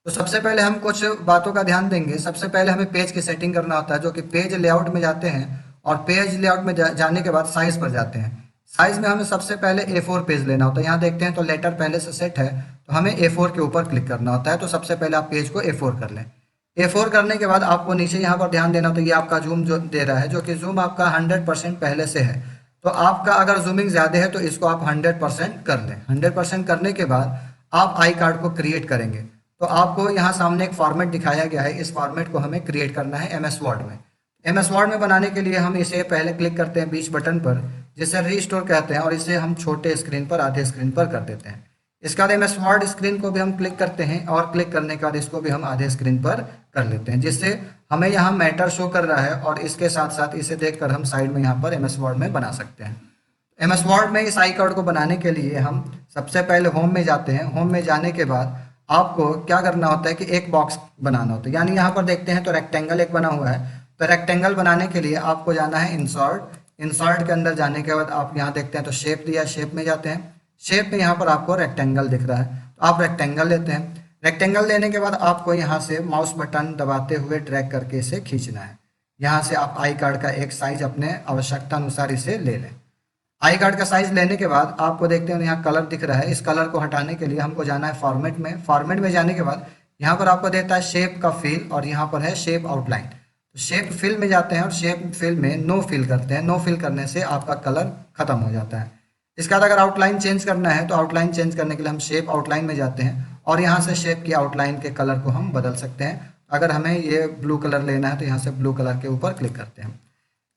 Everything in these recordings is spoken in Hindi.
तो सबसे पहले हम कुछ बातों का ध्यान देंगे। सबसे पहले हमें पेज की सेटिंग करना होता है, जो कि पेज लेआउट में जाते हैं और पेज लेआउट में जाने के बाद साइज पर जाते हैं। साइज में हमें सबसे पहले A4 पेज लेना होता है। यहाँ देखते हैं तो लेटर पहले से सेट है, तो हमें A4 के ऊपर क्लिक करना होता है। तो सबसे पहले आप पेज को A4 कर लें। A4 करने के बाद आपको नीचे यहाँ पर ध्यान देना होता है, ये आपका जूम जो दे रहा है, जो कि जूम आपका 100% पहले से है। तो आपका अगर जूमिंग ज़्यादा है तो इसको आप 100% कर लें। 100% करने के बाद आप आई कार्ड को क्रिएट करेंगे। तो आपको यहाँ सामने एक फॉर्मेट दिखाया गया है, इस फॉर्मेट को हमें क्रिएट करना है MS वर्ड में। MS वर्ड में बनाने के लिए हम इसे पहले क्लिक करते हैं बीच बटन पर, जिसे रीस्टोर कहते हैं, और इसे हम छोटे स्क्रीन पर आधे स्क्रीन पर कर देते हैं। इसके बाद MS वर्ड स्क्रीन को भी हम क्लिक करते हैं और क्लिक करने के बाद इसको भी हम आधे स्क्रीन पर कर लेते हैं, जिससे हमें यहाँ मैटर शो कर रहा है और इसके साथ साथ इसे देखकर हम साइड में यहाँ पर MS वर्ड में बना सकते हैं। MS वर्ड में इस आई कार्ड को बनाने के लिए हम सबसे पहले होम में जाते हैं। होम में जाने के बाद आपको क्या करना होता है कि एक बॉक्स बनाना होता है, यानी यहाँ पर देखते हैं तो रेक्टेंगल एक बना हुआ है। तो रेक्टेंगल बनाने के लिए आपको जाना है इंसर्ट। इंसर्ट के अंदर जाने के बाद आप यहाँ देखते हैं तो शेप दिया, शेप में जाते हैं। शेप में यहाँ पर आपको रेक्टेंगल दिख रहा है, तो आप रेक्टेंगल लेते हैं। रेक्टेंगल लेने के बाद आपको यहाँ से माउस बटन दबाते हुए ड्रैग करके इसे खींचना है। यहाँ से आप आई कार्ड का एक साइज अपने आवश्यकता अनुसार इसे ले लें। आई कार्ड का साइज लेने के बाद आपको देखते हैं यहाँ कलर दिख रहा है, इस कलर को हटाने के लिए हमको जाना है फॉर्मेट में। फॉर्मेट में जाने के बाद यहाँ पर आपको देता है शेप का फिल और यहाँ पर है शेप आउटलाइन। तो शेप फिल में जाते हैं और शेप फिल में नो फिल करते हैं। नो फिल करने से आपका कलर खत्म हो जाता है। इसके बाद अगर आउटलाइन चेंज करना है तो आउटलाइन चेंज करने के लिए हम शेप आउटलाइन में जाते हैं और यहाँ से शेप की आउटलाइन के कलर को हम बदल सकते हैं। अगर हमें ये ब्लू कलर लेना है तो यहाँ से ब्लू कलर के ऊपर क्लिक करते हैं।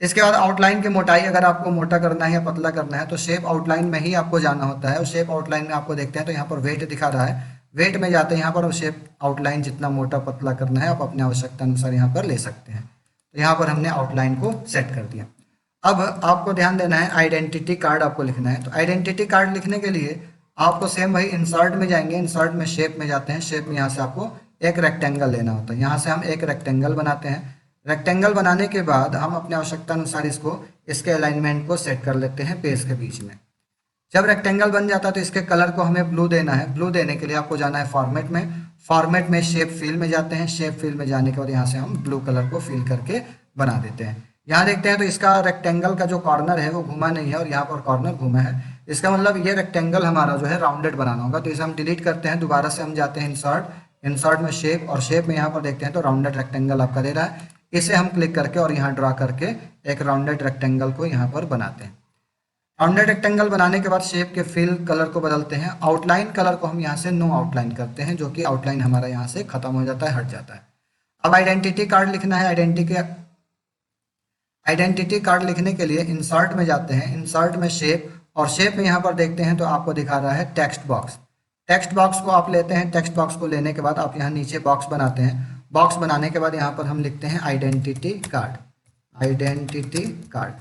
इसके बाद आउटलाइन की मोटाई अगर आपको मोटा करना है या पतला करना है तो शेप आउटलाइन में ही आपको जाना होता है। और शेप आउटलाइन में आपको देखते हैं तो यहाँ पर वेट दिखा रहा है, वेट में जाते हैं यहाँ पर शेप आउटलाइन जितना मोटा पतला करना है आप अपने आवश्यकता अनुसार यहाँ पर ले सकते हैं। तो यहाँ पर हमने आउटलाइन को सेट कर दिया। अब आपको ध्यान देना है आइडेंटिटी कार्ड आपको लिखना है। तो आइडेंटिटी कार्ड लिखने के लिए आपको सेम वही इंसर्ट में जाएंगे, इंसर्ट में शेप में जाते हैं। शेप में यहाँ से आपको एक रेक्टेंगल लेना होता है। यहाँ से हम एक रेक्टेंगल बनाते हैं। रेक्टेंगल बनाने के बाद हम अपने आवश्यकता अनुसार इसके अलाइनमेंट को सेट कर लेते हैं पेज के बीच में। जब रेक्टेंगल बन जाता है तो इसके कलर को हमें ब्लू देना है। ब्लू देने के लिए आपको जाना है फॉर्मेट में। फॉर्मेट में शेप फिल में जाते हैं। शेप फिल में जाने के बाद यहाँ से हम ब्लू कलर को फिल करके बना देते हैं। यहाँ देखते हैं तो इसका रेक्टेंगल का जो कॉर्नर है वो घुमा नहीं है और यहाँ पर कॉर्नर घुमा है। इसका मतलब ये रेक्टेंगल हमारा जो है राउंडेड बनाना होगा। तो इसे हम डिलीट करते हैं। दोबारा से हम जाते हैं इंसर्ट, इंसर्ट में शेप, और शेप में यहाँ पर देखते हैं तो राउंडेड रेक्टेंगल आपका दे रहा है। इसे हम क्लिक करके और यहाँ ड्रा करके एक राउंडेड रेक्टेंगल को यहाँ पर बनाते हैं। राउंडेड रेक्टेंगल बनाने के बाद शेप के फिल कलर को बदलते हैं। आउटलाइन कलर को हम यहाँ से नो आउटलाइन करते हैं, जो कि आउटलाइन हमारा यहाँ से खत्म हो जाता है, हट जाता है। अब आइडेंटिटी कार्ड लिखना है। आइडेंटिटी कार्ड लिखने के लिए इंसर्ट में जाते हैं। इंसर्ट में शेप, और शेप में यहाँ पर देखते हैं तो आपको दिखा रहा है टेक्स्ट बॉक्स। टेक्स्ट बॉक्स को आप लेते हैं। टेक्स्ट बॉक्स को लेने के बाद आप यहाँ नीचे बॉक्स बनाते हैं। बॉक्स बनाने के बाद यहाँ पर हम लिखते हैं आइडेंटिटी कार्ड। आइडेंटिटी कार्ड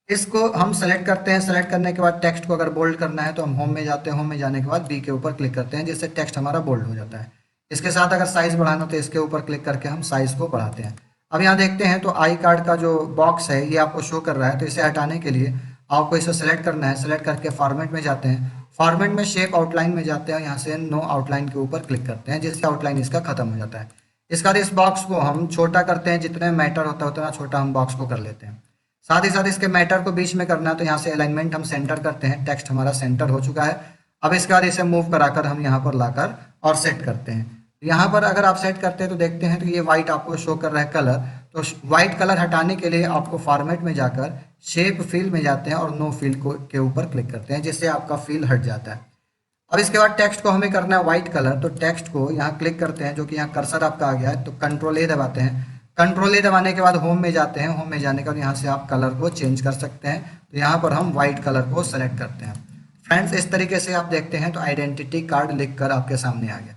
इसको हम सेलेक्ट करते हैं। सेलेक्ट करने के बाद टेक्स्ट को अगर बोल्ड करना है तो हम होम में जाते हैं। होम में जाने के बाद बी के ऊपर क्लिक करते हैं, जिससे टेक्स्ट हमारा बोल्ड हो जाता है। इसके साथ अगर साइज बढ़ाना हो तो इसके ऊपर क्लिक करके हम साइज को बढ़ाते हैं। अब यहाँ देखते हैं तो आई कार्ड का जो बॉक्स है ये आपको शो कर रहा है। तो इसे हटाने के लिए आपको इसे सेलेक्ट करना है। सेलेक्ट करके फॉर्मेट में जाते हैं। फॉर्मेट में शेप आउटलाइन में जाते हैं। यहाँ से नो आउटलाइन के ऊपर क्लिक करते हैं, जिससे आउटलाइन इसका खत्म हो जाता है। इसके बाद इस बॉक्स को हम छोटा करते हैं। जितने मैटर होता है उतना छोटा हम बॉक्स को कर लेते हैं। साथ ही साथ इसके मैटर को बीच में करना है, तो यहाँ से अलाइनमेंट हम सेंटर करते हैं। टेक्स्ट हमारा सेंटर हो चुका है। अब इसके बाद इसे मूव कराकर हम यहाँ पर लाकर और सेट करते हैं। यहाँ पर अगर आप सेट करते हैं तो देखते हैं तो ये वाइट आपको शो कर रहा है कलर। तो वाइट कलर हटाने के लिए आपको फॉर्मेट में जाकर शेप फिल में जाते हैं और नो फिल के ऊपर क्लिक करते हैं, जिससे आपका फिल हट जाता है। अब इसके बाद टेक्स्ट को हमें करना है वाइट कलर। तो टेक्स्ट को यहाँ क्लिक करते हैं, जो कि यहाँ कर्सर आपका आ गया है। तो कंट्रोल ए दबाते हैं। कंट्रोल ए दबाने के बाद होम में जाते हैं। होम में जाने के बाद यहाँ से आप कलर को चेंज कर सकते हैं। तो यहाँ पर हम वाइट कलर को सेलेक्ट करते हैं। फ्रेंड्स, इस तरीके से आप देखते हैं तो आइडेंटिटी कार्ड लिखकर आपके सामने आ गया।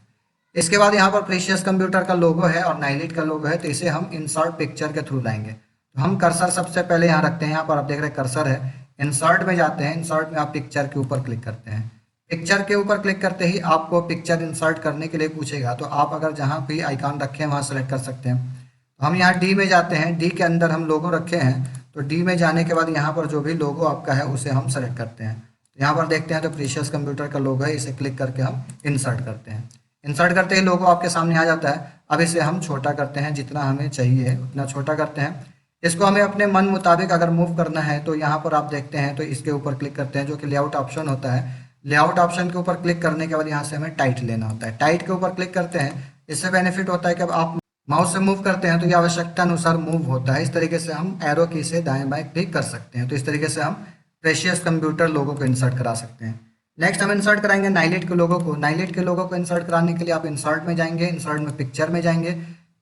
इसके बाद यहाँ पर प्रीशियस कंप्यूटर का लोगो है और नाइलिट का लोगो है, तो इसे हम इंसर्ट पिक्चर के थ्रू लाएंगे। तो हम कर्सर सबसे पहले यहाँ रखते हैं। यहाँ पर आप देख रहे हैं कर्सर है। इंसर्ट में जाते हैं। इंसर्ट में आप पिक्चर के ऊपर क्लिक करते हैं। पिक्चर के ऊपर क्लिक करते ही आपको पिक्चर इंसर्ट करने के लिए पूछेगा, तो आप अगर जहाँ भी आइकॉन रखे हैं वहाँ सेलेक्ट कर सकते हैं। तो हम यहाँ डी में जाते हैं। डी के अंदर हम लोगो रखे हैं, तो डी में जाने के बाद यहाँ पर जो भी लोगो आपका है उसे हम सेलेक्ट करते हैं। यहाँ पर देखते हैं तो प्रीशियस कंप्यूटर का लोगो है, इसे क्लिक करके हम इंसर्ट करते हैं। इंसर्ट करते ही लोगो आपके सामने आ जाता है। अब इसे हम छोटा करते हैं, जितना हमें चाहिए उतना छोटा करते हैं। इसको हमें अपने मन मुताबिक अगर मूव करना है तो यहाँ पर आप देखते हैं तो इसके ऊपर क्लिक करते हैं, जो कि लेआउट ऑप्शन होता है। लेआउट ऑप्शन के ऊपर क्लिक करने के बाद यहाँ से हमें टाइट लेना होता है। टाइट के ऊपर क्लिक करते हैं, इससे बेनिफिट होता है कि अब आप माउस से मूव करते हैं तो ये आवश्यकता अनुसार मूव होता है। इस तरीके से हम एरो की से दाएं बाएं क्लिक कर सकते हैं। तो इस तरीके से हम प्रेशियस कंप्यूटर लोगो को इंसर्ट करा सकते हैं। नेक्स्ट हम इंसर्ट कराएंगे नाइलिट के लोगो को। नाइलिट के लोगो को इंसर्ट कराने के लिए आप इंसर्ट में जाएंगे, इंसर्ट में पिक्चर में जाएंगे।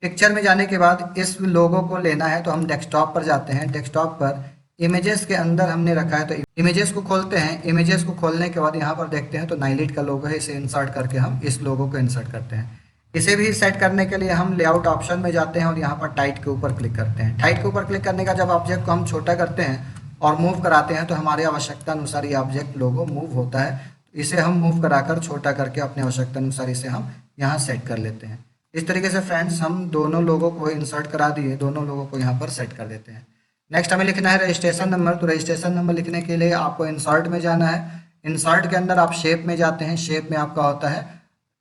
पिक्चर में जाने के बाद इस लोगो को लेना है तो हम डेस्कटॉप पर जाते हैं। डेस्कटॉप पर इमेजेस के अंदर हमने रखा है तो इमेजेस को खोलते हैं। इमेजेस को खोलने के बाद यहाँ पर देखते हैं तो नाइलिट का लोगो है, इसे इंसर्ट करके हम इस लोगो को इंसर्ट करते हैं। इसे भी सेट करने के लिए हम लेआउट ऑप्शन में जाते हैं और यहाँ पर टाइट के ऊपर क्लिक करते हैं। टाइट के ऊपर क्लिक करने का जब ऑब्जेक्ट को हम छोटा करते हैं और मूव कराते हैं तो हमारे आवश्यकता अनुसार ये ऑब्जेक्ट लोगो मूव होता है। इसे हम मूव कराकर छोटा करके अपने आवश्यकता अनुसार इसे हम यहाँ सेट कर लेते हैं। इस तरीके से फ्रेंड्स हम दोनों लोगों को इंसर्ट करा दिए, दोनों लोगों को यहाँ पर सेट कर देते हैं। नेक्स्ट हमें लिखना है रजिस्ट्रेशन नंबर। तो रजिस्ट्रेशन नंबर लिखने के लिए आपको इंसर्ट में जाना है। इंसर्ट के अंदर आप शेप में जाते हैं। शेप में आपका होता है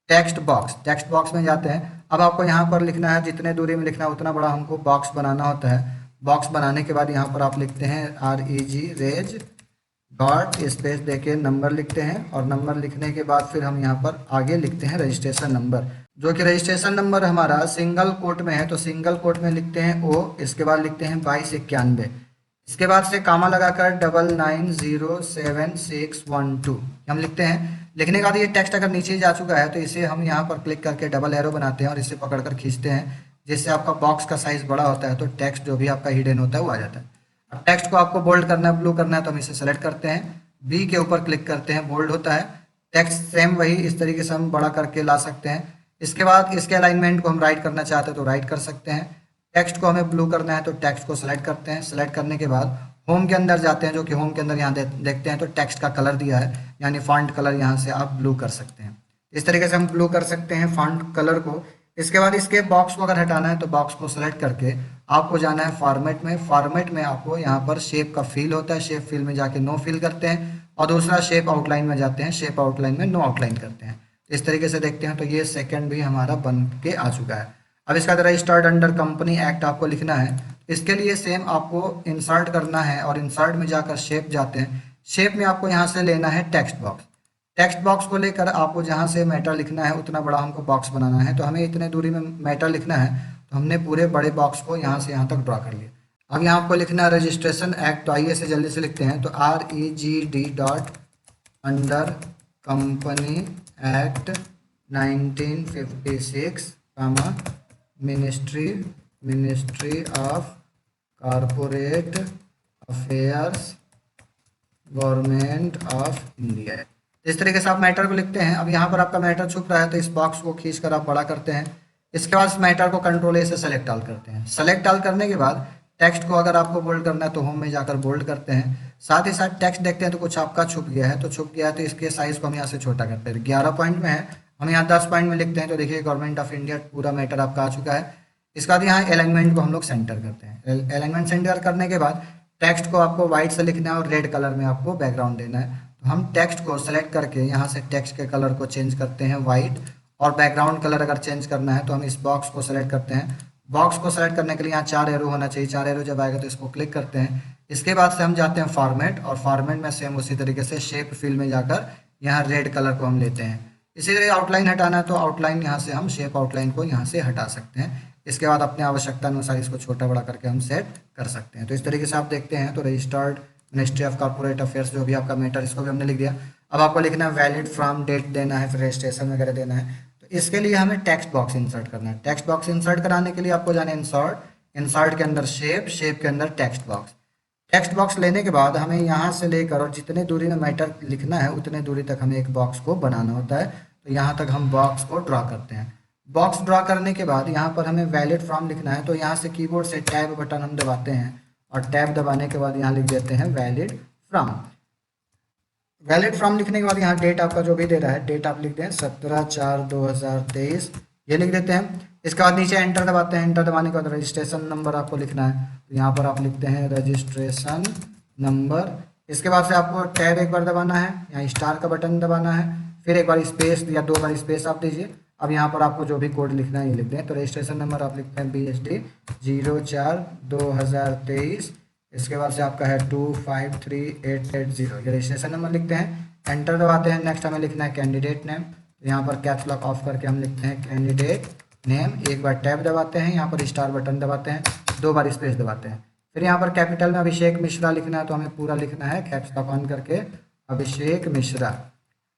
टेक्स्ट बॉक्स। टेक्स्ट बॉक्स में जाते हैं। अब आपको यहाँ पर लिखना है, जितने दूरी में लिखना है उतना बड़ा हमको बॉक्स बनाना होता है। बॉक्स बनाने के बाद यहाँ पर आप लिखते हैं REG रेज डॉट स्पेस देके नंबर लिखते हैं और नंबर लिखने के बाद फिर हम यहाँ पर आगे लिखते हैं रजिस्ट्रेशन नंबर, जो कि रजिस्ट्रेशन नंबर हमारा सिंगल कोट में है। तो सिंगल कोट में लिखते हैं O, इसके बाद लिखते हैं 2291, इसके बाद से कामा लगाकर 990761 हम लिखते हैं। लिखने के बाद ये टेक्स्ट अगर नीचे जा चुका है तो इसे हम यहाँ पर क्लिक करके डबल एरो बनाते हैं और इसे पकड़कर खींचते हैं, जिससे आपका बॉक्स का साइज बड़ा होता है तो टेक्स्ट जो भी आपका हिडन होता है वो आ जाता है। अब टेक्स्ट को आपको बोल्ड करना है, ब्लू करना है, तो हम इसे सेलेक्ट करते हैं, बी के ऊपर क्लिक करते हैं, बोल्ड होता है। टेक्स्ट सेम वही इस तरीके से हम बड़ा करके ला सकते हैं। इसके बाद इसके अलाइनमेंट को हम राइट करना चाहते हैं तो राइट कर सकते हैं। टेक्स्ट को हमें ब्लू करना है तो टेक्स्ट को सेलेक्ट करते हैं। सेलेक्ट करने के बाद होम के अंदर जाते हैं, जो कि होम के अंदर यहाँ देखते हैं तो टेक्स्ट का कलर दिया है, यानी फॉन्ट कलर यहाँ से आप ब्लू कर सकते हैं। इस तरीके से हम ब्लू कर सकते हैं फॉन्ट कलर को। इसके बाद इसके बॉक्स को अगर हटाना है तो बॉक्स को सेलेक्ट करके आपको जाना है फॉर्मेट में। फॉर्मेट में आपको यहाँ पर शेप का फील होता है, शेप फील में जाके नो फिल करते हैं और दूसरा शेप आउटलाइन में जाते हैं, शेप आउटलाइन में नो आउटलाइन करते हैं। इस तरीके से देखते हैं तो ये सेकंड भी हमारा बन के आ चुका है। अब इसका रजिस्टर्ड अंडर कंपनी एक्ट आपको लिखना है। इसके लिए सेम आपको इंसर्ट करना है और इंसर्ट में जाकर शेप जाते हैं। शेप में आपको यहाँ से लेना है टेक्स्ट बॉक्स। टेक्स्ट बॉक्स को लेकर आपको जहाँ से मैटर लिखना है उतना बड़ा हमको बॉक्स बनाना है। तो हमें इतने दूरी में मैटर लिखना है तो हमने पूरे बड़े बॉक्स को यहाँ से यहाँ तक ड्रा कर लिया। अब यहाँ आपको लिखना है रजिस्ट्रेशन एक्ट। तो आइए इसे जल्दी से लिखते हैं। तो REGD dot under company act 1956 ministry of corporate affairs government of India. इस तरीके से आप मैटर को लिखते हैं। अब यहाँ पर आपका मैटर छुप रहा है तो इस बॉक्स को खींच कर आप बड़ा करते हैं। इसके बाद इस मैटर को कंट्रोल A से सेलेक्ट ऑल करते हैं। सेलेक्ट ऑल करने के बाद टेक्स्ट को अगर आपको बोल्ड करना है तो होम में जाकर बोल्ड करते हैं। साथ ही साथ टेक्स्ट देखते हैं तो कुछ आपका छुप गया है, तो छुप गया है तो इसके साइज को हम यहाँ से छोटा करते हैं। 11 पॉइंट में है, हम यहाँ 10 पॉइंट में लिखते हैं तो देखिए गवर्नमेंट ऑफ इंडिया पूरा मैटर आपका आ चुका है। इसके बाद यहाँ अलाइनमेंट को हम लोग सेंटर करते हैं। अलाइनमेंट सेंटर करने के बाद टेक्स्ट को आपको व्हाइट से लिखना है और रेड कलर में आपको बैकग्राउंड देना है। तो हम टेक्स्ट को सेलेक्ट करके यहाँ से टेक्स्ट के कलर को चेंज करते हैं व्हाइट, और बैकग्राउंड कलर अगर चेंज करना है तो हम इस बॉक्स को सेलेक्ट करते हैं। बॉक्स को सेलेक्ट करने के लिए यहाँ 4 एरो होना चाहिए। 4 एरो जब आएगा तो इसको क्लिक करते हैं। इसके बाद से हम जाते हैं फॉर्मेट, और फॉर्मेट में सेम उसी तरीके से शेप फिल में जाकर यहाँ रेड कलर को हम लेते हैं। इसी तरह आउटलाइन हटाना है तो आउटलाइन यहाँ से हम शेप आउटलाइन को यहाँ से हटा सकते हैं। इसके बाद अपने आवश्यकता अनुसार इसको छोटा बड़ा करके हम सेट कर सकते हैं। तो इस तरीके से आप देखते हैं तो registered ministry of corporate affairs जो भी आपका मैटर, इसको भी हमने लिख दिया। अब आपको लिखना है वैलिड फ्रॉम डेट देना है, फिर रजिस्ट्रेशन वगैरह देना है। तो इसके लिए हमें टेक्स्ट बॉक्स इंसर्ट करना है। टेक्स्ट बॉक्स इंसर्ट कराने के लिए आपको जाना है इंसर्ट, इंसर्ट के अंदर शेप, शेप के अंदर टेक्स्ट बॉक्स। टेक्स्ट बॉक्स लेने के बाद हमें यहाँ से लेकर और जितने दूरी में मैटर लिखना है उतने दूरी तक हमें एक बॉक्स को बनाना होता है। तो यहाँ तक हम बॉक्स को ड्रा करते हैं। बॉक्स ड्रा करने के बाद यहाँ पर हमें वैलिड फ्रॉम लिखना है। तो यहाँ से कीबोर्ड से टैब बटन हम दबाते हैं और टैब दबाने के बाद यहाँ लिख देते हैं वैलिड फ्रॉम। वैलिड फ्रॉम लिखने के बाद यहाँ डेट आपका जो भी दे रहा है, डेट आप लिख दें 17/4/2023, ये लिख देते हैं। इसके बाद नीचे एंटर दबाते हैं। एंटर दबाने के बाद रजिस्ट्रेशन नंबर आपको लिखना है। तो यहाँ पर आप लिखते हैं रजिस्ट्रेशन नंबर। इसके बाद से आपको टैब एक बार दबाना है, यहाँ स्टार का बटन दबाना है, फिर एक बार स्पेस या 2 बार स्पेस आप दीजिए। अब यहाँ पर आपको जो भी कोड लिखना है ये लिख दें। तो रजिस्ट्रेशन नंबर आप लिखते हैं BSD 04/2023, इसके बाद से आपका है 253880, ये रजिस्ट्रेशन नंबर लिखते हैं, एंटर दबाते हैं। नेक्स्ट हमें लिखना है कैंडिडेट नेम, तो यहाँ पर कैप्स लॉक ऑफ करके हम लिखते हैं कैंडिडेट नेम, एक बार टैब दबाते हैं, यहाँ पर स्टार बटन दबाते हैं, 2 बार स्पेस दबाते हैं। फिर यहाँ पर कैपिटल में अभिषेक मिश्रा लिखना है, तो हमें पूरा लिखना है कैप्स लॉक ऑन करके अभिषेक मिश्रा।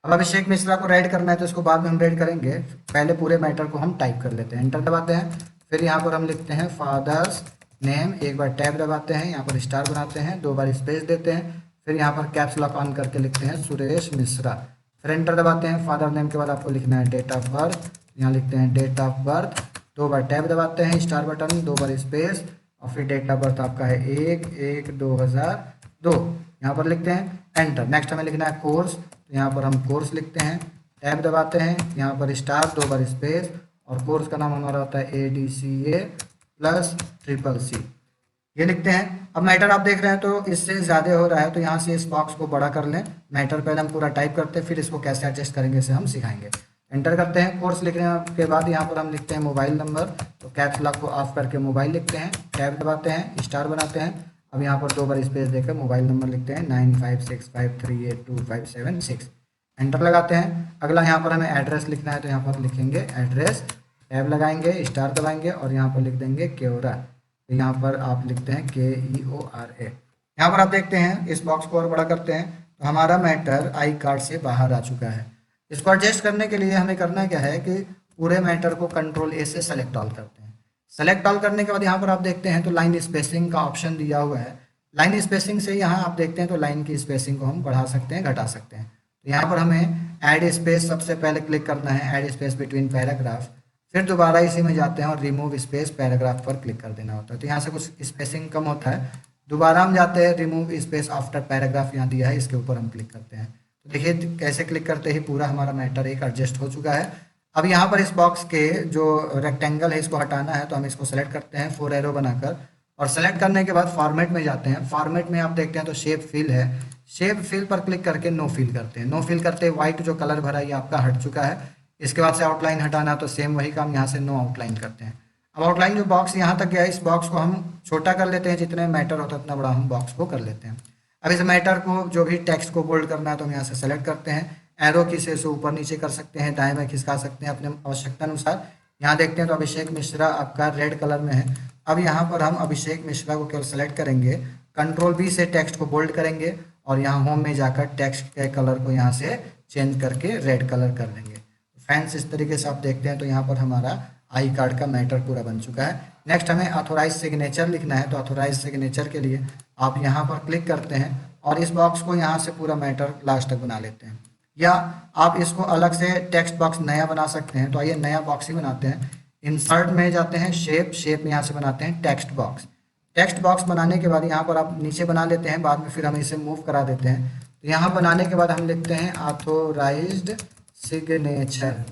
अब अभिषेक मिश्रा को रेड करना है तो इसको बाद में हम रेड करेंगे, पहले पूरे मैटर को हम टाइप कर लेते हैं, एंटर दबाते हैं। फिर यहाँ पर हम लिखते हैं फादर्स नेम, एक बार टैब दबाते हैं, यहाँ पर स्टार बनाते हैं, 2 बार स्पेस देते हैं, फिर यहाँ पर कैप्स लॉक ऑन करके लिखते हैं सुरेश मिश्रा, फिर एंटर दबाते हैं। फादर नेम के बाद आपको लिखना है डेट ऑफ बर्थ, यहाँ लिखते हैं डेट ऑफ बर्थ, 2 बार टैब दबाते हैं, स्टार बटन, 2 बार स्पेस, और फिर डेट ऑफ बर्थ आपका है 1/1/2002, यहाँ पर लिखते हैं एंटर। नेक्स्ट हमें लिखना है कोर्स, तो यहाँ पर हम कोर्स लिखते हैं, टैब दबाते हैं, यहाँ पर स्टार, 2 बार स्पेस, और कोर्स का नाम हमारा होता है ADCA+CCC, ये लिखते हैं। अब मैटर आप देख रहे हैं तो इससे ज़्यादा हो रहा है, तो यहाँ से इस बॉक्स को बड़ा कर लें। मैटर पहले हम पूरा टाइप करते हैं, फिर इसको कैसे एडजस्ट करेंगे इसे हम सिखाएंगे। एंटर करते हैं। कोर्स लिखने के बाद यहाँ पर हम लिखते हैं मोबाइल नंबर, तो कैप्स लॉक को ऑफ करके मोबाइल लिखते हैं, टैब दबाते हैं, स्टार बनाते हैं। अब यहाँ पर 2 बार स्पेस देकर मोबाइल नंबर लिखते हैं 9565382576, एंटर लगाते हैं। अगला यहाँ पर हमें एड्रेस लिखना है, तो यहाँ पर लिखेंगे एड्रेस, टैब लगाएंगे, स्टार दबाएंगे, और यहाँ पर लिख देंगे केओरा, तो यहाँ पर आप लिखते हैं KEORA। यहाँ पर आप देखते हैं इस बॉक्स को और बड़ा करते हैं, तो हमारा मैटर आई कार्ड से बाहर आ चुका है। इसको एडजस्ट करने के लिए हमें करना क्या है कि पूरे मैटर को कंट्रोल A से सेलेक्ट ऑल करते हैं। सेलेक्ट ऑल करने के बाद यहाँ पर आप देखते हैं तो लाइन स्पेसिंग का ऑप्शन दिया हुआ है। लाइन स्पेसिंग से यहाँ आप देखते हैं तो लाइन की स्पेसिंग को हम बढ़ा सकते हैं, घटा सकते हैं। तो यहाँ पर हमें ऐड स्पेस सबसे पहले क्लिक करना है, ऐड स्पेस बिटवीन पैराग्राफ, फिर दोबारा इसी में जाते हैं और रिमूव स्पेस पैराग्राफ पर क्लिक कर देना होता है। तो यहाँ से कुछ स्पेसिंग कम होता है, दोबारा हम जाते हैं रिमूव स्पेस आफ्टर पैराग्राफ, यहाँ दिया है, इसके ऊपर हम क्लिक करते हैं। तो देखिए कैसे क्लिक करते ही पूरा हमारा मैटर एक एडजस्ट हो चुका है। अब यहाँ पर इस बॉक्स के जो रेक्टेंगल है इसको हटाना है, तो हम इसको सेलेक्ट करते हैं 4 एरो बनाकर, और सेलेक्ट करने के बाद फॉर्मेट में जाते हैं। फॉर्मेट में आप देखते हैं तो शेप फिल है, शेप फिल पर क्लिक करके नो फिल करते हैं। नो फिल करते व्हाइट जो कलर भरा ये आपका हट चुका है। इसके बाद से आउटलाइन हटाना, तो सेम वही काम यहाँ से नो आउटलाइन करते हैं। अब आउटलाइन जो बॉक्स यहाँ तक गया है, इस बॉक्स को हम छोटा कर लेते हैं, जितने मैटर होता है उतना बड़ा हम बॉक्स को कर लेते हैं। अब इस मैटर को जो भी टेक्स्ट को बोल्ड करना है तो हम यहाँ से सेलेक्ट करते हैं, एरो की से ऊपर नीचे कर सकते हैं, दाएं बाएं खिसका सकते हैं अपने आवश्यकता अनुसार। यहाँ देखते हैं तो अभिषेक मिश्रा आपका रेड कलर में है। अब यहाँ पर हम अभिषेक मिश्रा को केवल सेलेक्ट करेंगे, कंट्रोल B से टेक्स्ट को बोल्ड करेंगे, और यहाँ होम में जाकर टेक्स्ट के कलर को यहाँ से चेंज करके रेड कलर कर देंगे। फैंस इस तरीके से आप देखते हैं तो यहाँ पर हमारा आई कार्ड का मैटर पूरा बन चुका है। नेक्स्ट हमें ऑथोराइज सिग्नेचर लिखना है, तो ऑथोराइज सिग्नेचर के लिए आप यहाँ पर क्लिक करते हैं और इस बॉक्स को यहाँ से पूरा मैटर लास्ट तक बना लेते हैं, या आप इसको अलग से टेक्स्ट बॉक्स नया बना सकते हैं। तो आइए नया बॉक्स ही बनाते हैं। इंसर्ट में जाते हैं, शेप में यहाँ से बनाते हैं टेक्स्ट बॉक्स। टेक्स्ट बॉक्स बनाने के बाद यहाँ पर आप नीचे बना लेते हैं, बाद में फिर हम इसे मूव करा देते हैं। तो यहाँ बनाने के बाद हम लिखते हैं ऑथोराइज्ड सिग्नेचर।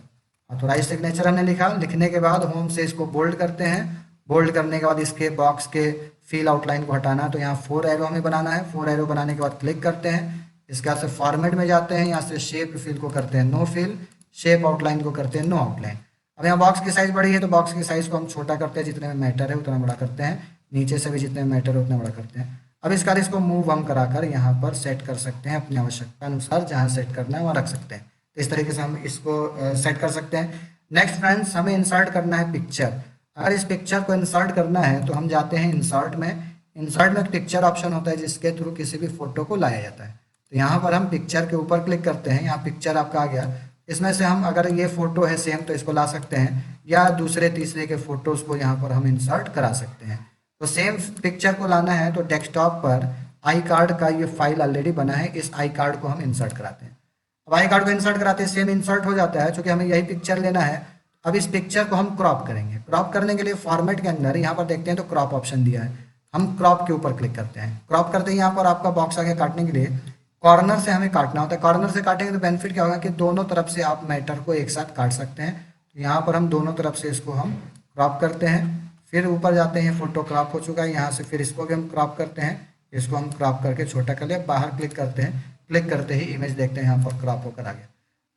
ऑथोराइज्ड सिग्नेचर हमने लिखा, लिखने के बाद होम से इसको बोल्ड करते हैं। बोल्ड करने के बाद इसके बॉक्स के फिल आउटलाइन को हटाना, तो यहाँ 4 एरो हमें बनाना है। 4 एरो बनाने के बाद क्लिक करते हैं, इसके बाद से फॉर्मेट में जाते हैं, यहाँ से शेप फिल को करते हैं नो फिल, शेप आउटलाइन को करते हैं नो आउटलाइन। अब यहाँ बॉक्स की साइज बड़ी है तो बॉक्स की साइज को हम छोटा करते हैं, जितने में मैटर है उतना बड़ा करते हैं, नीचे से भी जितने में मैटर है उतना बड़ा करते हैं। अब इसका इसको मूव हम कराकर यहाँ पर सेट कर सकते हैं, अपनी आवश्यकता अनुसार जहाँ सेट करना है वहाँ रख सकते हैं। तो इस तरीके से हम इसको सेट कर सकते हैं। नेक्स्ट फ्रेंड्स, हमें इंसर्ट करना है पिक्चर। अगर इस पिक्चर को इंसर्ट करना है तो हम जाते हैं इंसर्ट में। इंसर्ट में एक पिक्चर ऑप्शन होता है जिसके थ्रू किसी भी फोटो को लाया जाता है। तो यहाँ पर हम पिक्चर के ऊपर क्लिक करते हैं, यहाँ पिक्चर आपका आ गया। इसमें से हम अगर ये फोटो है सेम तो इसको ला सकते हैं, या दूसरे तीसरे के फोटोज को यहाँ पर हम इंसर्ट करा सकते हैं। तो सेम पिक्चर को लाना है तो डेस्कटॉप पर आई कार्ड का ये फाइल ऑलरेडी बना है, इस आई कार्ड को हम इंसर्ट कराते हैं। अब आई कार्ड को इंसर्ट कराते हैं, सेम इंसर्ट हो जाता है, क्योंकि हमें यही पिक्चर लेना है। अब इस पिक्चर को हम क्रॉप करेंगे। क्रॉप करने के लिए फॉर्मेट के अंदर यहाँ पर देखते हैं तो क्रॉप ऑप्शन दिया है, हम क्रॉप के ऊपर क्लिक करते हैं। क्रॉप करते ही यहाँ पर आपका बॉक्स आ गया काटने के लिए। कॉर्नर से हमें काटना होता है। कॉर्नर से काटेंगे तो बेनिफिट क्या होगा कि दोनों तरफ से आप मैटर को एक साथ काट सकते हैं। तो यहाँ पर हम दोनों तरफ से इसको हम क्रॉप करते हैं, फिर ऊपर जाते हैं, फोटो क्रॉप हो चुका है, यहाँ से फिर इसको भी हम क्रॉप करते हैं, इसको हम क्रॉप करके छोटा कर लिया, बाहर क्लिक करते हैं, क्लिक करते ही इमेज देखते हैं यहाँ पर क्रॉप होकर आ गया।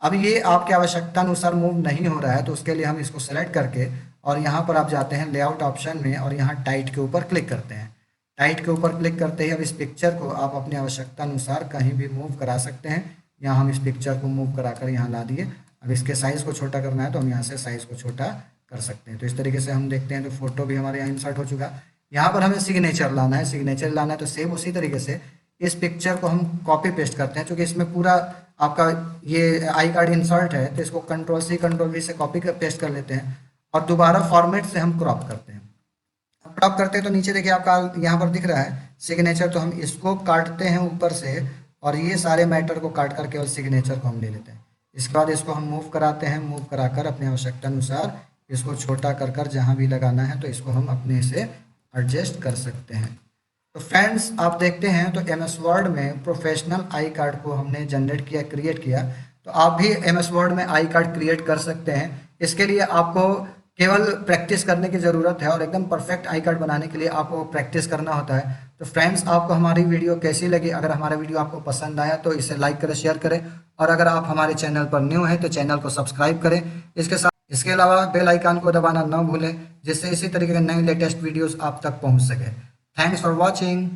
अब ये आपकी आवश्यकता अनुसार मूव नहीं हो रहा है, तो उसके लिए हम इसको सेलेक्ट करके और यहाँ पर आप जाते हैं लेआउट ऑप्शन में और यहाँ टाइट के ऊपर क्लिक करते हैं। टाइट के ऊपर क्लिक करते ही अब इस पिक्चर को आप अपनी आवश्यकता अनुसार कहीं भी मूव करा सकते हैं। यहाँ हम इस पिक्चर को मूव करा कर यहाँ ला दिए। अब इसके साइज़ को छोटा करना है तो हम यहाँ से साइज़ को छोटा कर सकते हैं। तो इस तरीके से हम देखते हैं तो फोटो भी हमारे यहाँ इंसर्ट हो चुका। यहाँ पर हमें सिग्नेचर लाना है, सिग्नेचर लाना है तो सेम उसी तरीके से इस पिक्चर को हम कॉपी पेस्ट करते हैं। क्योंकि इसमें पूरा आपका ये आई कार्ड इंसर्ट है तो इसको कंट्रोल C कंट्रोल V से कॉपी कर पेस्ट कर लेते हैं और दोबारा फॉर्मेट से हम क्रॉप करते हैं। क्रॉप करते हैं तो नीचे देखिए आपका यहाँ पर दिख रहा है सिग्नेचर, तो हम इसको काटते हैं ऊपर से और ये सारे मैटर को काट कर केवल सिग्नेचर को हम ले लेते हैं। इसके बाद इसको हम मूव कराते हैं, मूव कराकर अपनी आवश्यकता अनुसार इसको छोटा कर कर जहाँ भी लगाना है तो इसको हम अपने से एडजस्ट कर सकते हैं। तो फ्रेंड्स आप देखते हैं तो MS वर्ड में प्रोफेशनल आई कार्ड को हमने जनरेट किया, क्रिएट किया। तो आप भी MS वर्ड में आई कार्ड क्रिएट कर सकते हैं। इसके लिए आपको केवल प्रैक्टिस करने की ज़रूरत है और एकदम परफेक्ट आई कार्ड बनाने के लिए आपको प्रैक्टिस करना होता है। तो फ्रेंड्स आपको हमारी वीडियो कैसी लगी? अगर हमारा वीडियो आपको पसंद आया तो इसे लाइक करें, शेयर करें और अगर आप हमारे चैनल पर न्यू हैं तो चैनल को सब्सक्राइब करें। इसके अलावा बेल आइकन को दबाना न भूलें जिससे इसी तरीके के नए लेटेस्ट वीडियोस आप तक पहुंच सके। Thanks for watching.